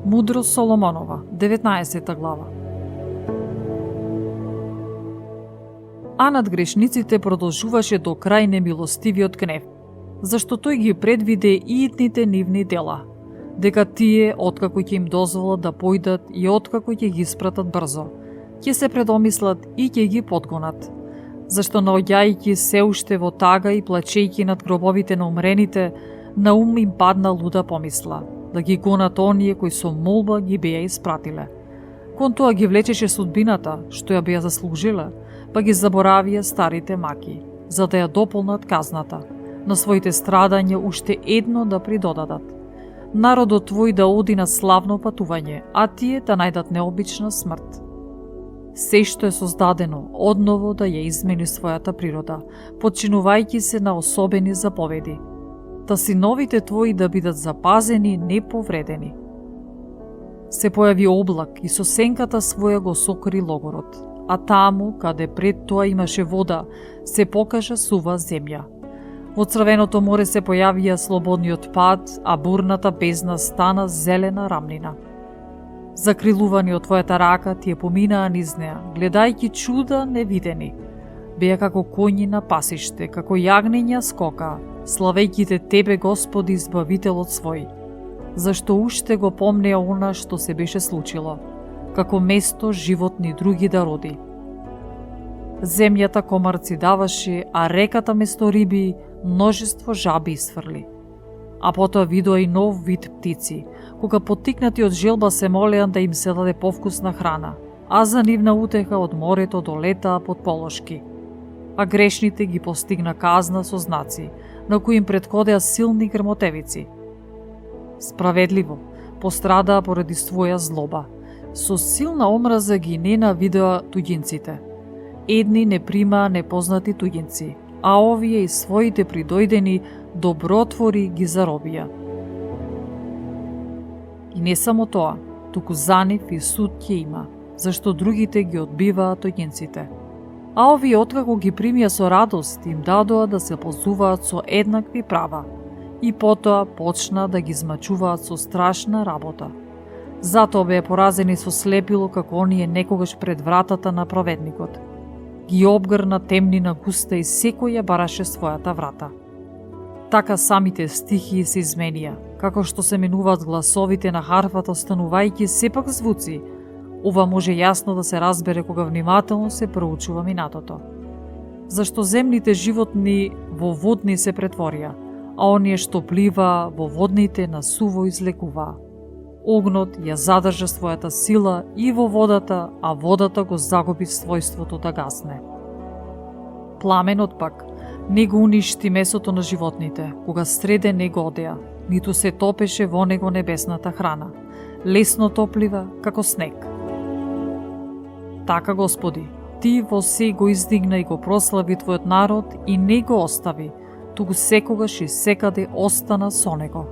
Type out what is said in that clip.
Мудрост Соломонова, 19 глава. А над грешниците продолжуваше до крај немилостивиот гнев, зашто тој ги предвиде и итните нивни дела, дека тие, откако ќе им дозволат да појдат и откако ќе ги испратат брзо, ќе се предомислат и ќе ги подгонат. Зашто наоѓајќи се уште во тага и плачејќи над гробовите на умрените, на ум им падна луда помисла, да ги гонат оние кои со молба ги беа испратиле. Кон тоа ги влечеше судбината, што ја беа заслужиле, па ги заборавија старите маки, за да ја дополнат казната, на своите страдања уште едно да придодадат. Народот твој да оди на славно патување, а тие да најдат необична смрт. Се што е создадено, одново да ја измени својата природа, подчинувајќи се на особени заповеди, да синовите твои да бидат запазени неповредени. Се појави облак и со сенката своја го сокри логорот, а таму, каде пред тоа имаше вода, се покажа сува земја. Во Црвеното море се појавија слободниот пад, а бурната бездна стана зелена рамнина. Закрилувани од твојата рака тие поминаа низ неа, гледајќи чуда невидени. Беа како коњи на пасиште, како јагнења скока, славејќи те тебе, Господи, избавителот свој, зашто уште го помнеа она што се беше случило, како место животни други да роди. Земјата комарци даваше, а реката место риби множество жаби изфрли. А потоа видоа и нов вид птици, кога поттикнати од желба се молеан да им се даде повкусна храна, а за нивна утеха од морето долетаа под полошки. А грешните ги постигна казна со знаци, на кои им претходеа силни грмотевици. Справедливо, пострадаа поради своја злоба. Со силна омраза ги ненавидеа туѓинците. Едни не примаа непознати туѓинци, а овие и своите придојдени добротвори ги заробија. И не само тоа, туку за нив и суд ќе има, зашто другите ги одбиваат туѓинците. А овие откако ги примија со радост, им дадоа да се позуваат со еднакви права, и потоа почна да ги измачуваат со страшна работа. Затоа беа поразени со слепило како оние некогаш пред вратата на праведникот. Ги обгрна темнина густа и секој ја бараше својата врата. Така самите стихии се изменија, како што се менуваат гласовите на харфата, останувајќи сепак звуци. Ова може јасно да се разбере кога внимателно се проучува минатото. Зашто земните животни во водни се претворија, а оние што плива во водните на суво излекуваа. Огнот ја задржа својата сила и во водата, а водата го загуби својството да гасне. Пламенот пак не го уништи месото на животните, кога среде не го одеа, ниту се топеше во него небесната храна, лесно топлива како снег. Така, Господи, Ти во се го издигна и го прослави Твојот народ и не го остави, туку секогаш и секаде остана со него.